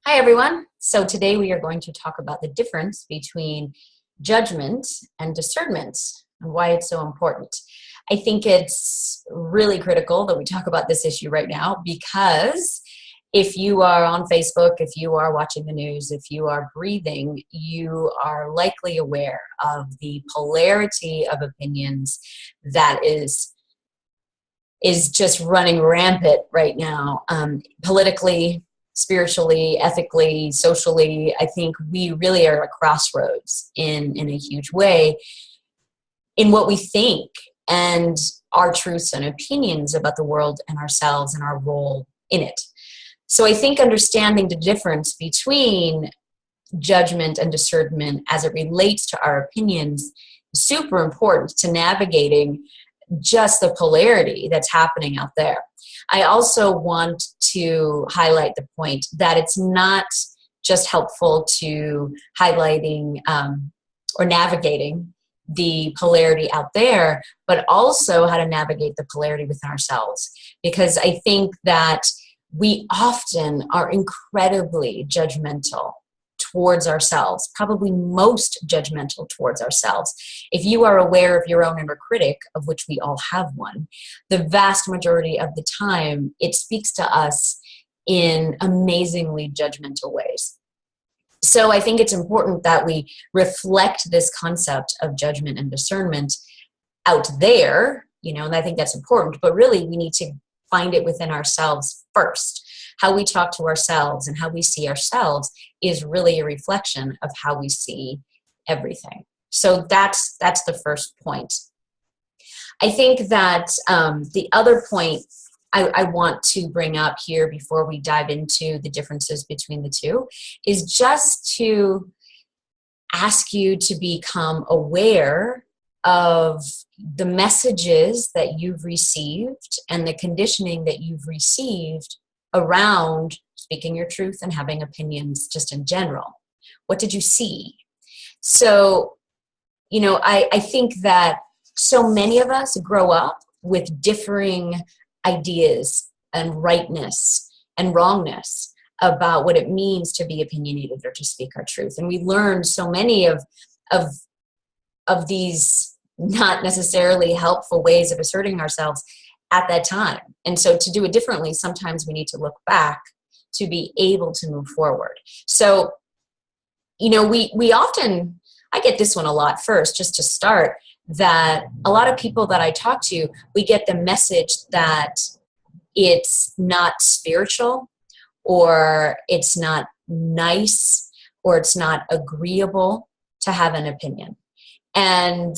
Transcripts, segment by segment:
Hi, everyone. So today we are going to talk about the difference between judgment and discernment and why it's so important. I think it's really critical that we talk about this issue right now because if you are on Facebook, if you are watching the news, if you are breathing, you are likely aware of the polarity of opinions that is just running rampant right now, politically, spiritually, ethically, socially. I think we really are at a crossroads in a huge way in what we think and our truths and opinions about the world and ourselves and our role in it. So I think understanding the difference between judgment and discernment as it relates to our opinions is super important to navigating just the polarity that's happening out there. I also want to highlight the point that it's not just helpful to highlighting or navigating the polarity out there, but also how to navigate the polarity within ourselves. Because I think that we often are incredibly judgmental towards ourselves, probably most judgmental towards ourselves. If you are aware of your own inner critic, of which we all have one, the vast majority of the time, it speaks to us in amazingly judgmental ways. So I think it's important that we reflect this concept of judgment and discernment out there, and I think that's important, but really we need to find it within ourselves first. How we talk to ourselves and how we see ourselves is really a reflection of how we see everything. So that's the first point. I think that the other point I want to bring up here before we dive into the differences between the two is just to ask you to become aware of the messages that you've received and the conditioning that you've received around speaking your truth and having opinions just in general. What did you see? So, I think that so many of us grow up with differing ideas and rightness and wrongness about what it means to be opinionated or to speak our truth. And we learn so many of these not necessarily helpful ways of asserting ourselves at that time. And so to do it differently, sometimes we need to look back to be able to move forward. So, we often, I get this one a lot first, just to start, that a lot of people that I talk to, we get the message that it's not spiritual, or it's not nice, or it's not agreeable to have an opinion. And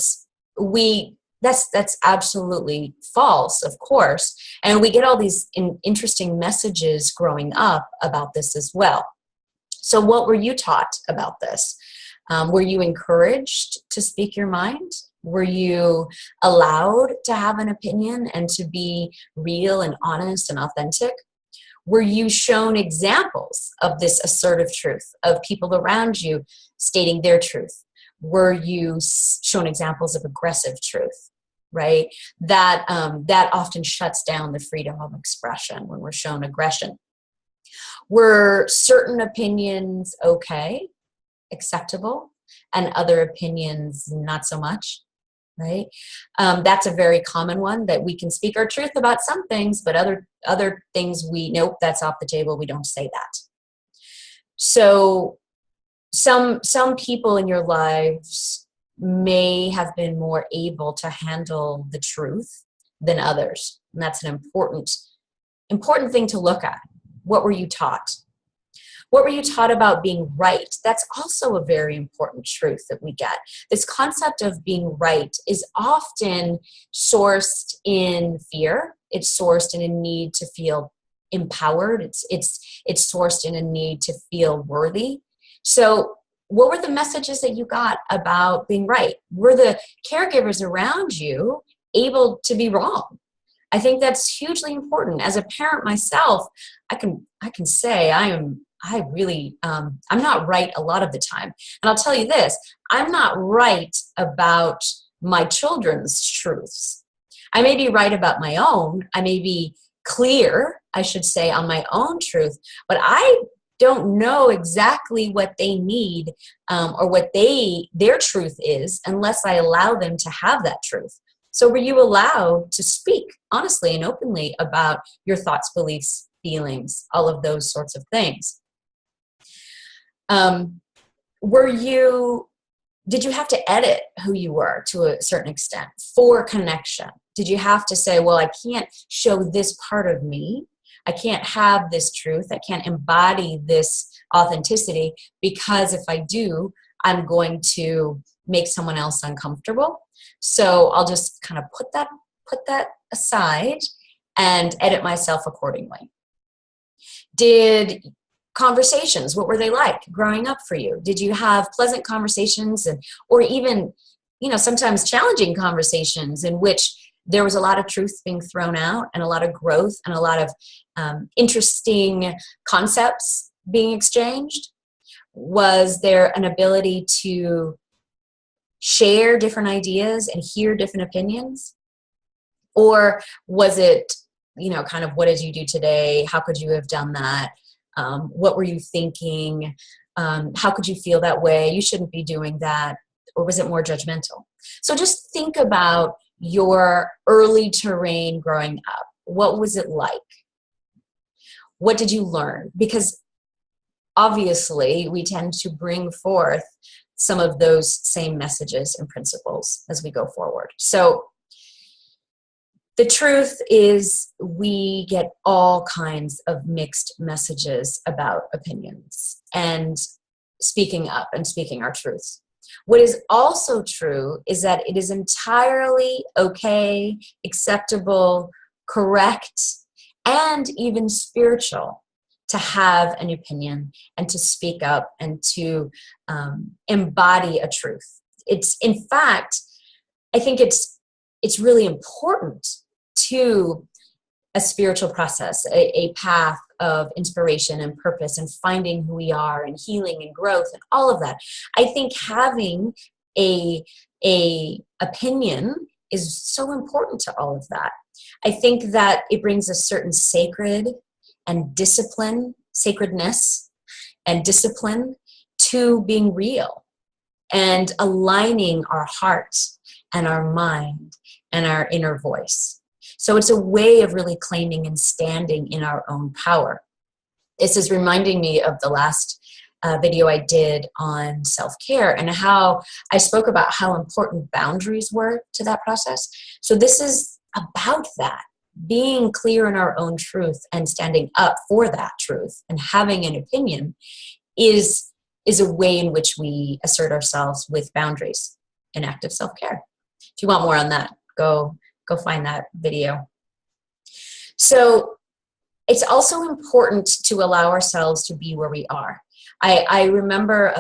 that's absolutely false, of course. And we get all these interesting messages growing up about this as well. So what were you taught about this? Were you encouraged to speak your mind? Were you allowed to have an opinion and to be real and honest and authentic? Were you shown examples of this assertive truth, of people around you stating their truth? Were you shown examples of aggressive truth, right? That often shuts down the freedom of expression when we're shown aggression. Were certain opinions okay, acceptable, and other opinions not so much, right? That's a very common one, that we can speak our truth about some things, but other things nope, that's off the table, we don't say that. So some people in your lives may have been more able to handle the truth than others. And that's an important thing to look at. What were you taught? What were you taught about being right? That's also a very important truth that we get. This concept of being right is often sourced in fear. It's sourced in a need to feel empowered. It's sourced in a need to feel worthy. So what were the messages that you got about being right? Were the caregivers around you able to be wrong? I think that's hugely important. As a parent myself, I can say I'm not right a lot of the time. And I'll tell you this, I'm not right about my children's truths. I may be right about my own. I may be clear, I should say, on my own truth, but I don't know exactly what they need or what their truth is unless I allow them to have that truth. So were you allowed to speak honestly and openly about your thoughts, beliefs, feelings, all of those sorts of things? Did you have to edit who you were to a certain extent for connection? Did you have to say, well, I can't show this part of me. I can't have this truth. I can't embody this authenticity because if I do, I'm going to make someone else uncomfortable. So I'll just kind of put that aside and edit myself accordingly. Did conversations, what were they like growing up for you? Did you have pleasant conversations or even, sometimes challenging conversations in which there was a lot of truth being thrown out and a lot of growth and a lot of interesting concepts being exchanged? Was there an ability to share different ideas and hear different opinions? Or was it, kind of, what did you do today? How could you have done that? What were you thinking? How could you feel that way? You shouldn't be doing that. Or was it more judgmental? So just think about your early terrain growing up. What was it like? What did you learn? Because obviously we tend to bring forth some of those same messages and principles as we go forward. So the truth is we get all kinds of mixed messages about opinions and speaking up and speaking our truths. What is also true is that it is entirely okay, acceptable, correct, and even spiritual to have an opinion and to speak up and to embody a truth. In fact, I think it's really important to a spiritual process, a path of inspiration and purpose and finding who we are and healing and growth and all of that. I think having a opinion is so important to all of that. I think that it brings a certain sacredness and discipline to being real and aligning our heart and our mind and our inner voice. So it's a way of really claiming and standing in our own power. This is reminding me of the last video I did on self-care and how I spoke about how important boundaries were to that process. So this is about that, being clear in our own truth and standing up for that truth and having an opinion is a way in which we assert ourselves with boundaries in active self-care. If you want more on that, go find that video. So it's also important to allow ourselves to be where we are. I remember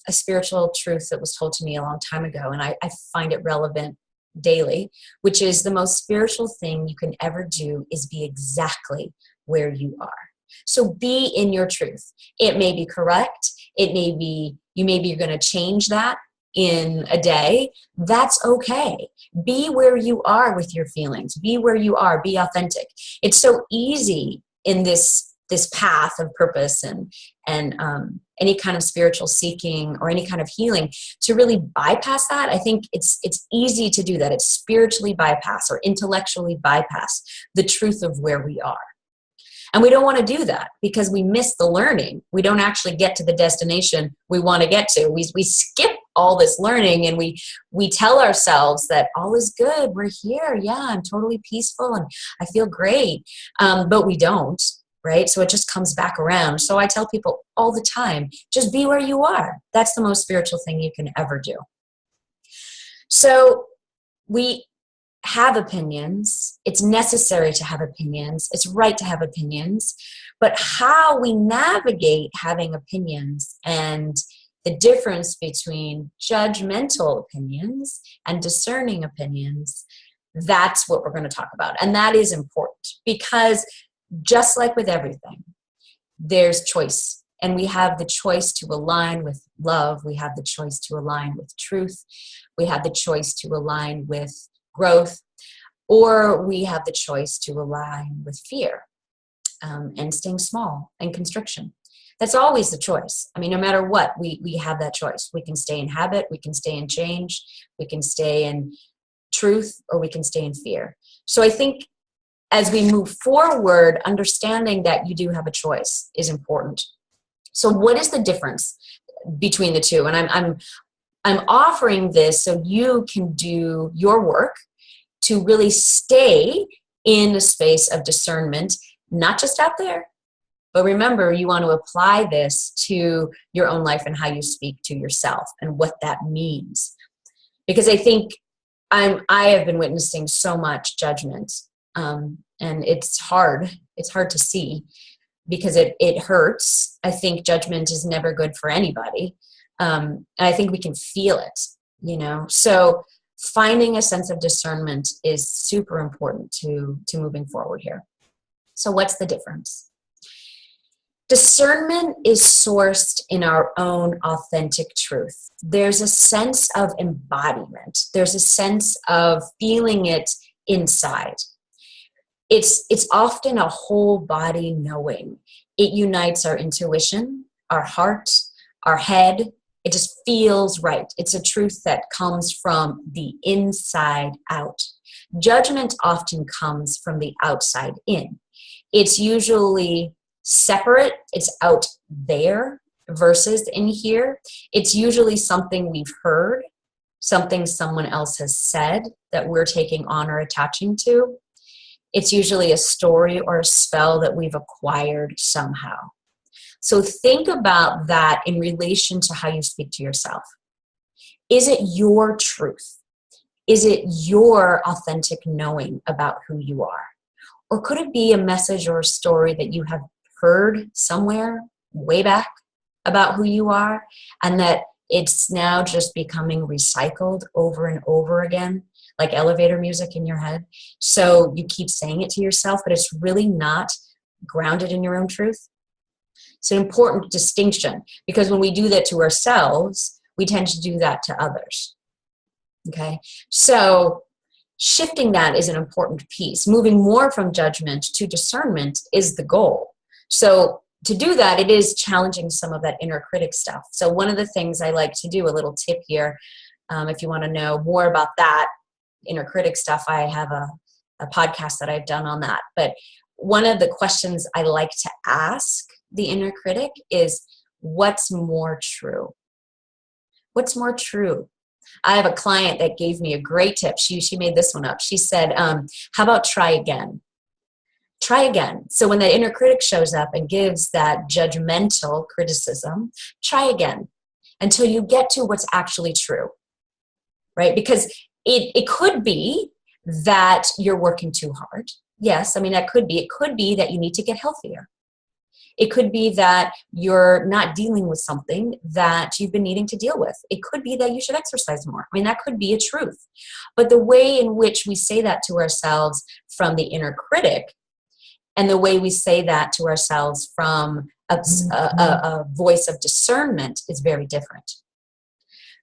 a spiritual truth that was told to me a long time ago, and I find it relevant daily, which is the most spiritual thing you can ever do is be exactly where you are. So be in your truth. It may be correct. It may be, you're going to change that in a day. That's okay. Be where you are with your feelings. Be where you are. Be authentic. It's so easy in this path of purpose and any kind of spiritual seeking or any kind of healing to really bypass that. I think it's easy to do that. It's spiritually bypass or intellectually bypass the truth of where we are. And we don't want to do that because we miss the learning. We don't actually get to the destination we want to get to. We skip all this learning and we tell ourselves that all is good. We're here. Yeah, I'm totally peaceful and I feel great. But we don't, right? So it just comes back around. So I tell people all the time, just be where you are. That's the most spiritual thing you can ever do. So we have opinions. It's necessary to have opinions. It's right to have opinions. But how we navigate having opinions and the difference between judgmental opinions and discerning opinions, that's what we're going to talk about. And that is important because just like with everything, there's choice. And we have the choice to align with love. We have the choice to align with truth. We have the choice to align with growth, or we have the choice to align with fear and staying small and constriction. That's always the choice. I mean, no matter what, we have that choice. We can stay in habit, we can stay in change, we can stay in truth, or we can stay in fear. So I think as we move forward, understanding that you do have a choice is important. So what is the difference between the two? And I'm offering this so you can do your work to really stay in the space of discernment, not just out there, but remember, you want to apply this to your own life and how you speak to yourself and what that means. Because I think I have been witnessing so much judgment, and it's hard. It's hard to see because it hurts. I think judgment is never good for anybody. And I think we can feel it, So finding a sense of discernment is super important to moving forward here. So what's the difference? Discernment is sourced in our own authentic truth. There's a sense of embodiment. There's a sense of feeling it inside. It's often a whole body knowing. It unites our intuition, our heart, our head. It just feels right. It's a truth that comes from the inside out. Judgment often comes from the outside in. It's usually separate, it's out there versus in here. It's usually something we've heard, something someone else has said that we're taking on or attaching to. It's usually a story or a spell that we've acquired somehow. So think about that in relation to how you speak to yourself. Is it your truth? Is it your authentic knowing about who you are? Or could it be a message or a story that you have heard somewhere way back about who you are, and that it's now just becoming recycled over and over again, like elevator music in your head? So you keep saying it to yourself, but it's really not grounded in your own truth. It's an important distinction, because when we do that to ourselves, we tend to do that to others. Okay, so shifting that is an important piece. Moving more from judgment to discernment is the goal. So to do that, it is challenging some of that inner critic stuff. So one of the things I like to do, a little tip here, if you want to know more about that inner critic stuff, I have a podcast that I've done on that. But one of the questions I like to ask the inner critic is, what's more true? What's more true? I have a client that gave me a great tip. She made this one up. She said, how about try again? Try again. So when that inner critic shows up and gives that judgmental criticism, try again until you get to what's actually true, right? Because it could be that you're working too hard. Yes, I mean, that could be. It could be that you need to get healthier. It could be that you're not dealing with something that you've been needing to deal with. It could be that you should exercise more. I mean, that could be a truth. But the way in which we say that to ourselves from the inner critic, and the way we say that to ourselves from a voice of discernment is very different.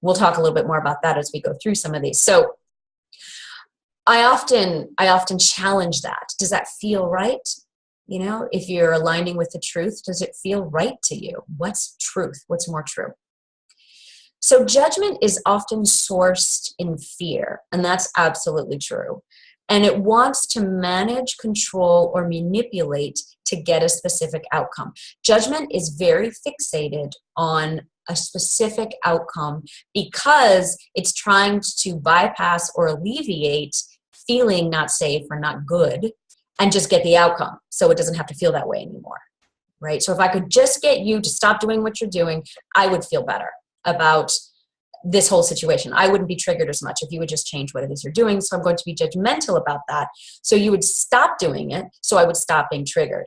We'll talk a little bit more about that as we go through some of these. So I often challenge that. Does that feel right? If you're aligning with the truth, does it feel right to you? What's truth? What's more true? So judgment is often sourced in fear, and that's absolutely true. And it wants to manage, control, or manipulate to get a specific outcome. Judgment is very fixated on a specific outcome because it's trying to bypass or alleviate feeling not safe or not good and just get the outcome so it doesn't have to feel that way anymore, right? So if I could just get you to stop doing what you're doing, I would feel better about this whole situation. I wouldn't be triggered as much if you would just change what it is you're doing. So I'm going to be judgmental about that. So you would stop doing it, so I would stop being triggered.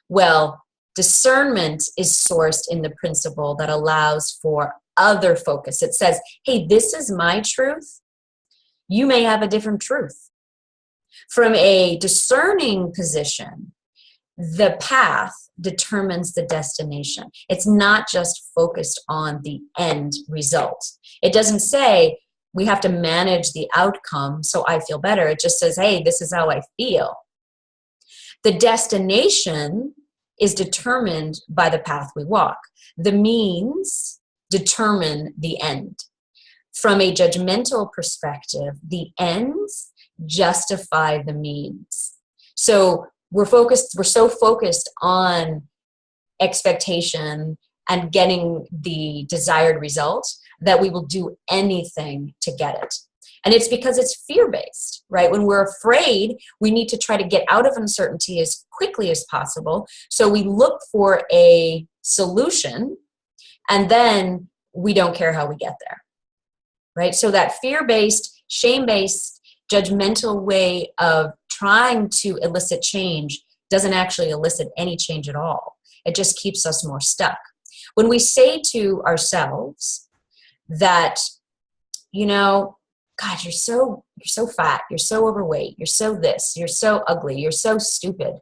Well, discernment is sourced in the principle that allows for other focus. It says, hey, this is my truth. You may have a different truth. From a discerning position, the path determines the destination. It's not just focused on the end result. It doesn't say we have to manage the outcome so I feel better. It just says, hey, this is how I feel. The destination is determined by the path we walk. The means determine the end. From a judgmental perspective, the ends justify the means. So we're so focused on expectation and getting the desired result that we will do anything to get it. And it's because it's fear-based, right? When we're afraid, we need to try to get out of uncertainty as quickly as possible. So we look for a solution, and then we don't care how we get there, right? So that fear-based, shame-based, judgmental way of trying to elicit change doesn't actually elicit any change at all. It just keeps us more stuck. When we say to ourselves that, God, you're so fat, you're so overweight, you're so this, you're so ugly, you're so stupid,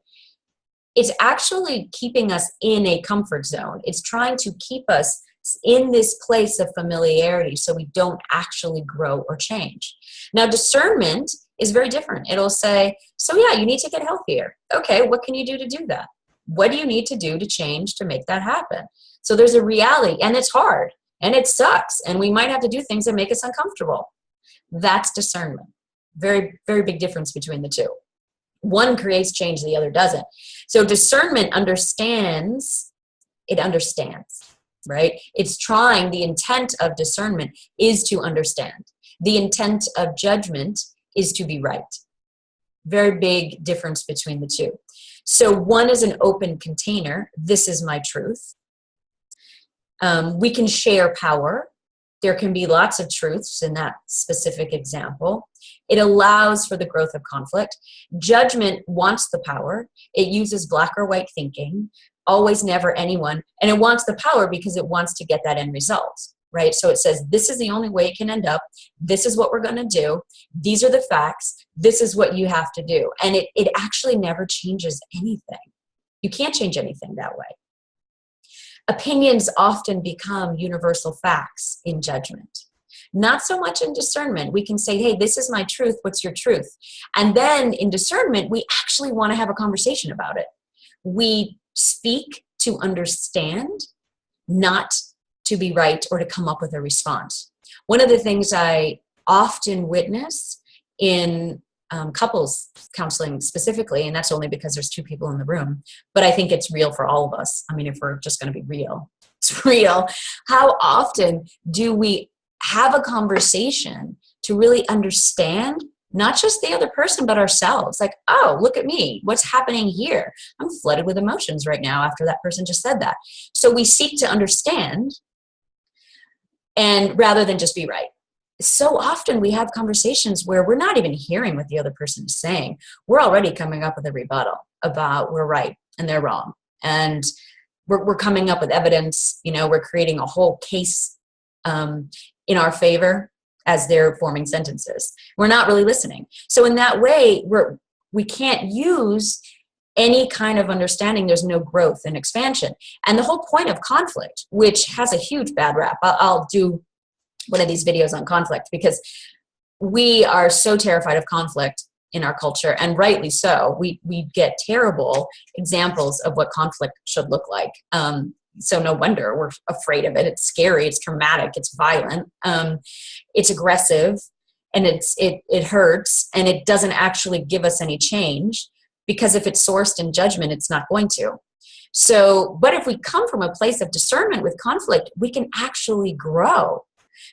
it's actually keeping us in a comfort zone. It's trying to keep us in this place of familiarity so we don't actually grow or change. Now, discernment is very different. It'll say, so yeah, you need to get healthier. Okay, what can you do to do that? What do you need to do to change to make that happen? So there's a reality, and it's hard, and it sucks, and we might have to do things that make us uncomfortable. That's discernment. Very, very big difference between the two. One creates change, the other doesn't. So discernment understands, right? It's trying, the intent of discernment is to understand. The intent of judgment is to be right. Very big difference between the two. So one is an open container. This is my truth. We can share power. There can be lots of truths in that specific example. It allows for the growth of conflict. Judgment wants the power. It uses black or white thinking, always, never, anyone. And it wants the power because it wants to get that end result, right? So it says, this is the only way it can end up. This is what we're going to do. These are the facts. This is what you have to do. And it actually never changes anything. You can't change anything that way. Opinions often become universal facts in judgment. Not so much in discernment. We can say, hey, this is my truth. What's your truth? And then in discernment, we actually want to have a conversation about it. We speak to understand, not to be right or to come up with a response. One of the things I often witness in couples counseling specifically, and that's only because there's two people in the room, but I think it's real for all of us. I mean, if we're just going to be real, it's real. How often do we have a conversation to really understand not just the other person, but ourselves? Like, oh, look at me. What's happening here? I'm flooded with emotions right now after that person just said that. So we seek to understand, and rather than just be right. So often we have conversations where we're not even hearing what the other person is saying. We're already coming up with a rebuttal about we're right and they're wrong. And we're coming up with evidence, we're creating a whole case in our favor as they're forming sentences. We're not really listening. So in that way, we can't use any kind of understanding. There's no growth and expansion. And the whole point of conflict, which has a huge bad rap, I'll do one of these videos on conflict because we are so terrified of conflict in our culture, and rightly so. We get terrible examples of what conflict should look like. So no wonder we're afraid of it. It's scary, it's traumatic, it's violent, it's aggressive, and it hurts, and it doesn't actually give us any change, because if it's sourced in judgment, it's not going to. So, but if we come from a place of discernment with conflict, we can actually grow.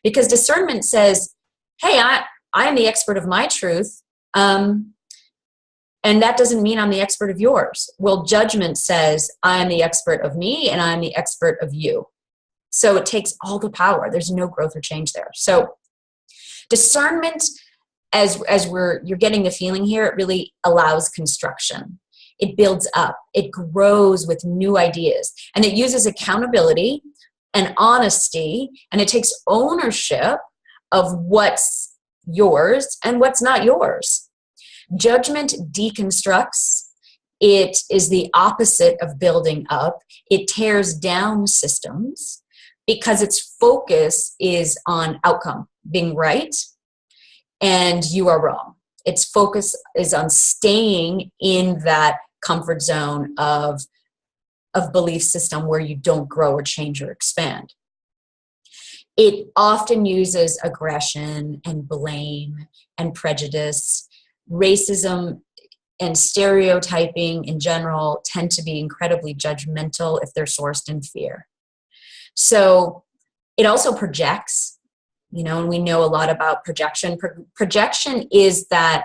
Because discernment says, hey, I am the expert of my truth, and that doesn't mean I'm the expert of yours. Well, judgment says, I am the expert of me, and I am the expert of you. So it takes all the power. There's no growth or change there. So discernment, as you're getting the feeling here, it really allows construction. It builds up. It grows with new ideas. And it uses accountability and honesty, and it takes ownership of what's yours and what's not yours. Judgment deconstructs. It is the opposite of building up. It tears down systems because its focus is on outcome, being right, and you are wrong. Its focus is on staying in that comfort zone of of belief system where you don't grow or change or expand. It often uses aggression and blame and prejudice. Racism and stereotyping in general tend to be incredibly judgmental if they're sourced in fear. So it also projects, and we know a lot about projection. Projection is that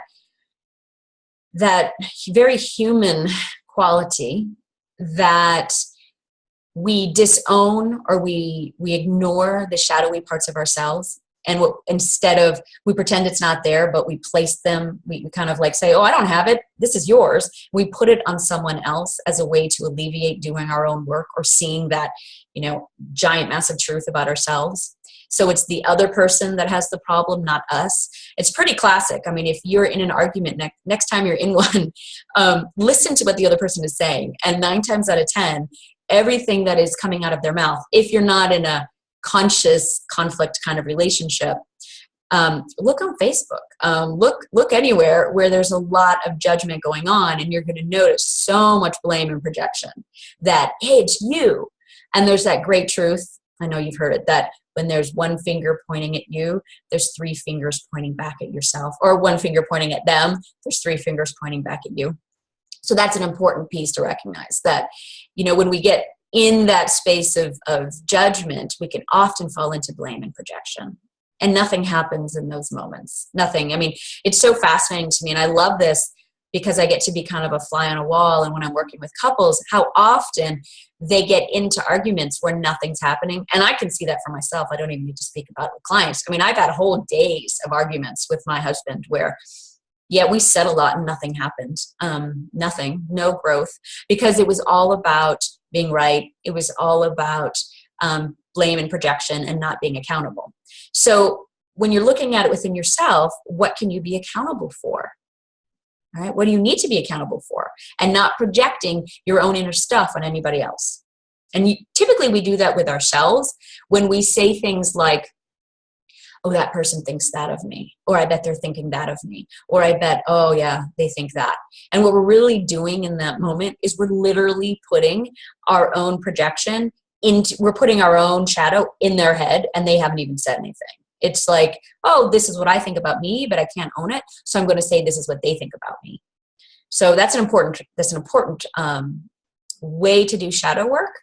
very human quality that we disown or we ignore the shadowy parts of ourselves, and instead of, we pretend it's not there, but we place them, we kind of like say, oh, I don't have it, this is yours. We put it on someone else as a way to alleviate doing our own work or seeing that, giant massive truth about ourselves. So it's the other person that has the problem, not us. It's pretty classic. I mean, if you're in an argument, next time you're in one, listen to what the other person is saying. And 9 times out of 10, everything that is coming out of their mouth, if you're not in a conscious conflict kind of relationship, look on Facebook, look anywhere where there's a lot of judgment going on, and you're going to notice so much blame and projection that, hey, it's you. And there's that great truth, I know you've heard it, that when there's one finger pointing at you, there's 3 fingers pointing back at yourself, or one finger pointing at them, there's 3 fingers pointing back at you. So that's an important piece to recognize, that, when we get in that space of judgment, we can often fall into blame and projection. And nothing happens in those moments. Nothing. I mean, it's so fascinating to me. And I love this because I get to be kind of a fly on a wall. And when I'm working with couples, how often they get into arguments where nothing's happening. And I can see that for myself. I don't even need to speak about it with clients. I mean, I've had whole days of arguments with my husband where, yeah, we said a lot and nothing happened. Nothing, no growth, because it was all about being right. It was all about blame and projection and not being accountable. So when you're looking at it within yourself, what can you be accountable for? All right, what do you need to be accountable for? And not projecting your own inner stuff on anybody else. And typically we do that with ourselves when we say things like, oh, that person thinks that of me, or I bet they're thinking that of me, or I bet, oh yeah, they think that. And what we're really doing in that moment is we're literally putting our own projection we're putting our own shadow in their head, and they haven't even said anything. It's like, oh, this is what I think about me, but I can't own it, so I'm going to say this is what they think about me. So that's an important way to do shadow work.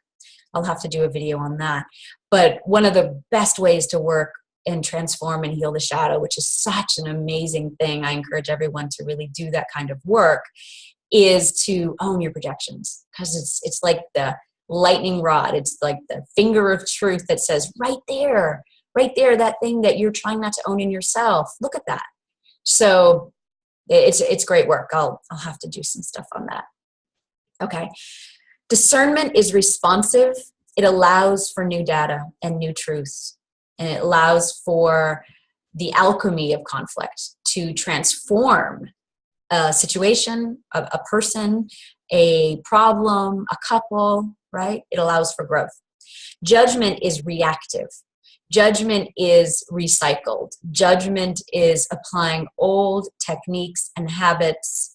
I'll have to do a video on that. But one of the best ways to work and transform and heal the shadow, which is such an amazing thing, I encourage everyone to really do that kind of work, is to own your projections, because it's like the lightning rod. It's like the finger of truth that says, right there, that thing that you're trying not to own in yourself. Look at that. So it's great work. I'll have to do some stuff on that. Okay. Discernment is responsive. It allows for new data and new truths. And it allows for the alchemy of conflict to transform a situation, a person, a problem, a couple, right? It allows for growth. Judgment is reactive. Judgment is recycled. Judgment is applying old techniques and habits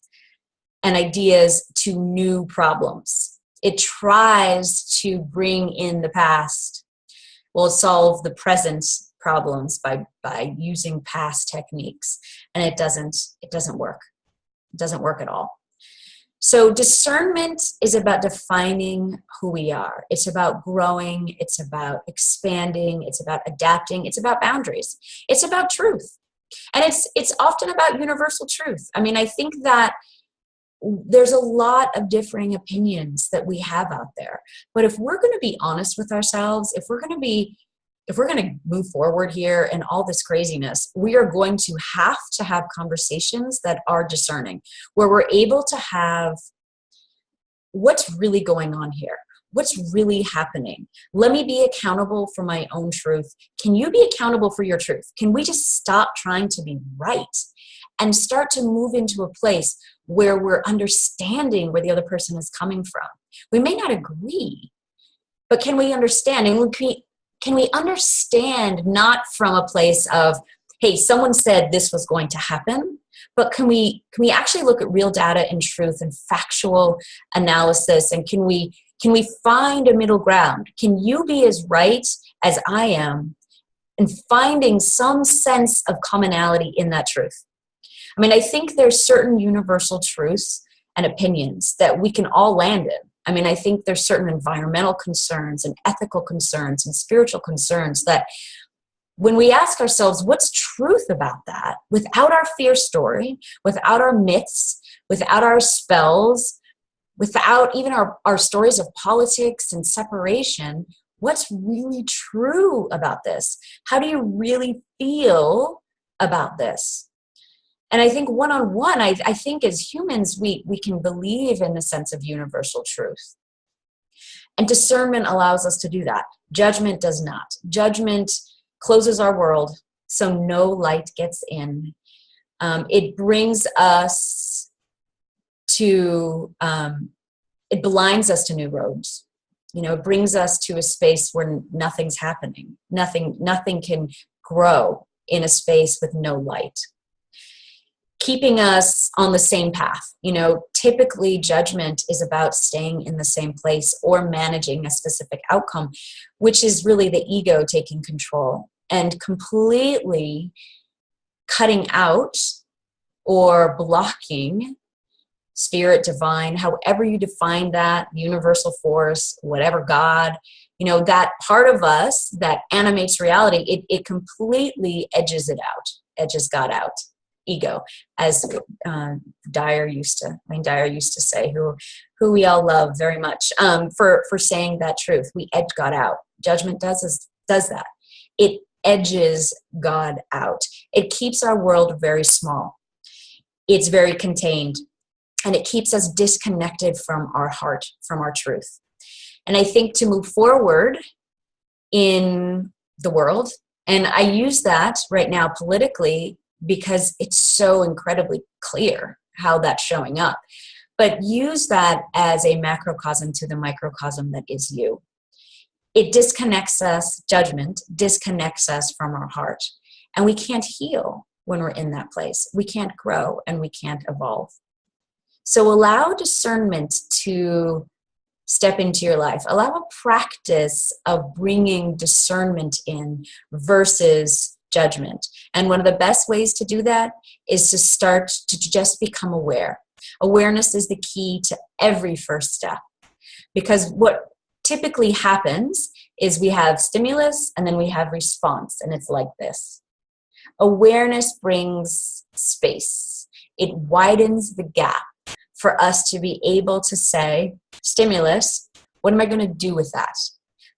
and ideas to new problems. It tries to bring in the past. Will solve the present problems by using past techniques, and it doesn't work. It doesn't work at all. So discernment is about defining who we are. It's about growing. It's about expanding. It's about adapting. It's about boundaries. It's about truth, and it's often about universal truth. I mean, I think that there's a lot of differing opinions that we have out there. But if we're going to be honest with ourselves, if we're going to move forward here in all this craziness, we are going to have conversations that are discerning, where we're able to have what's really going on here. What's really happening? Let me be accountable for my own truth. Can you be accountable for your truth? Can we just stop trying to be right and start to move into a place where we're understanding where the other person is coming from? We may not agree, but can we understand? And can we understand not from a place of, hey, someone said this was going to happen, but can we actually look at real data and truth and factual analysis, and can we Can we find a middle ground? Can you be as right as I am, and finding some sense of commonality in that truth? I mean, I think there's certain universal truths and opinions that we can all land in. I mean, I think there's certain environmental concerns and ethical concerns and spiritual concerns that when we ask ourselves, what's truth about that, without our fear story, without our myths, without our spells, without even our stories of politics and separation, what's really true about this? How do you really feel about this? And I think one-on-one, I think as humans, we can believe in the sense of universal truth. And discernment allows us to do that. Judgment does not. Judgment closes our world so no light gets in. It brings us to, it blinds us to new roads. You know, it brings us to a space where nothing's happening. Nothing can grow in a space with no light, keeping us on the same path. You know, typically judgment is about staying in the same place or managing a specific outcome, which is really the ego taking control and completely cutting out or blocking spirit, divine, however you define that, universal force, whatever, God, you know, that part of us that animates reality, it completely edges it out, edges God out. Ego, as Dyer used to say, who we all love very much, for saying that truth. We edge God out. Judgment does that. It edges God out. It keeps our world very small. It's very contained, and it keeps us disconnected from our heart, from our truth. And I think to move forward in the world, and I use that right now politically because it's so incredibly clear how that's showing up. But use that as a macrocosm to the microcosm that is you. It disconnects us, judgment disconnects us from our heart. And we can't heal when we're in that place. We can't grow and we can't evolve. So allow discernment to step into your life. Allow a practice of bringing discernment in versus judgment. And one of the best ways to do that is to start to just become aware. Awareness is the key to every first step. Because what typically happens is we have stimulus and then we have response, and it's like this. Awareness brings space. It widens the gap for us to be able to say, stimulus, what am I going to do with that?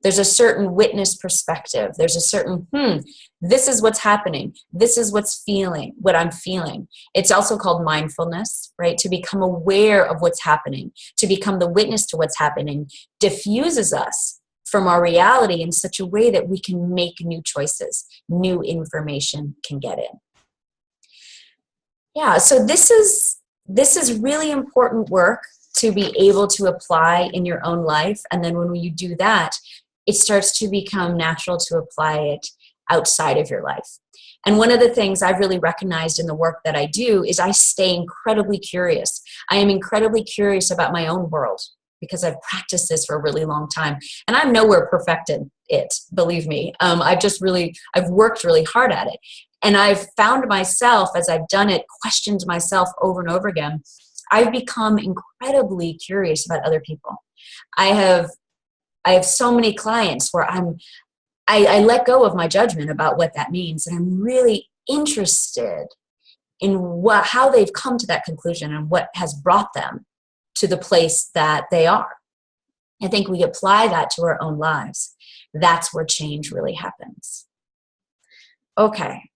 There's a certain witness perspective. There's a certain, this is what's happening. This is what I'm feeling. It's also called mindfulness, right? To become aware of what's happening, to become the witness to what's happening, diffuses us from our reality in such a way that we can make new choices, new information can get in. Yeah, so this is really important work to be able to apply in your own life. And then when you do that, it starts to become natural to apply it outside of your life. And one of the things I've really recognized in the work that I do is I stay incredibly curious. I am incredibly curious about my own world because I've practiced this for a really long time. And I'm nowhere perfected it, believe me. I've worked really hard at it. And I've found myself, as I've done it, questioned myself over and over again. I've become incredibly curious about other people. I have so many clients where I let go of my judgment about what that means, and I'm really interested in how they've come to that conclusion and what has brought them to the place that they are. I think we apply that to our own lives. That's where change really happens. Okay.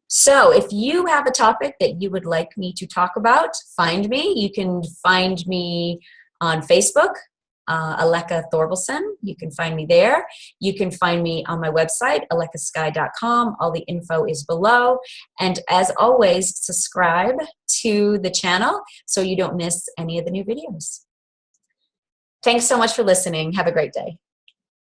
So if you have a topic that you would like me to talk about, find me. You can find me on Facebook, Aleka Thorvalson. You can find me there. You can find me on my website, alekasky.com. All the info is below. And as always, subscribe to the channel so you don't miss any of the new videos. Thanks so much for listening. Have a great day.